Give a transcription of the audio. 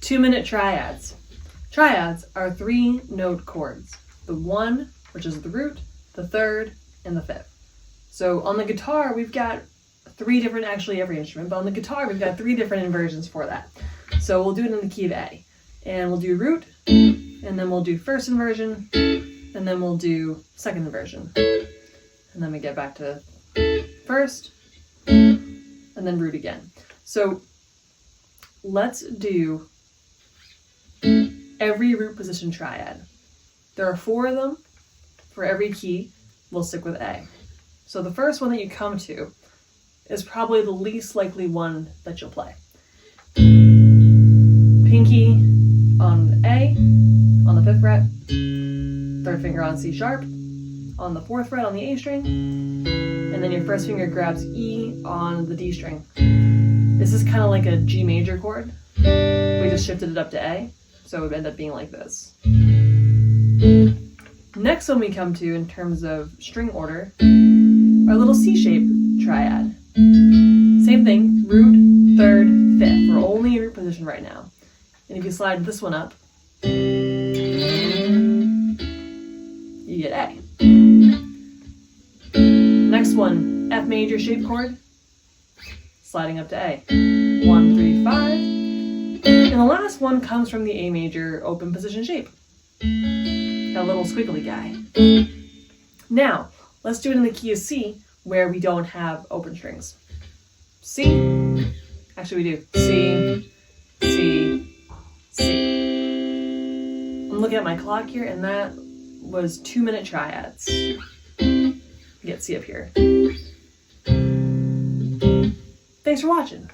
2-minute triads. Triads are 3-note chords. The 1, which is the root, the 3rd, and the 5th. So on the guitar, we've got 3 different, actually every instrument, but on the guitar, we've got 3 different inversions for that. So we'll do it in the key of A. And we'll do root, and then we'll do first inversion, and then we'll do second inversion. And then we get back to first, and then root again. So let's do every root position triad. There are 4 of them for every key. We'll stick with A. So the first one that you come to is probably the least likely one that you'll play. Pinky on A, on the 5th fret, 3rd finger on C sharp, on the 4th fret on the A string, and then your first finger grabs E on the D string. This is kind of like a G major chord. We just shifted it up to A, so it would end up being like this. Next one we come to in terms of string order, our little C-shaped triad. Same thing, root, 3rd, 5th. We're only in root position right now. And if you slide this one up, you get A. Next one, F major shaped chord, sliding up to A. 1, 3, 5. And the last one comes from the A major open position shape. That little squiggly guy. Now, let's do it in the key of C, where we don't have open strings. C. Actually, we do. C, C, C. I'm looking at my clock here, and that was 2-minute triads. Get C up here. Thanks for watching.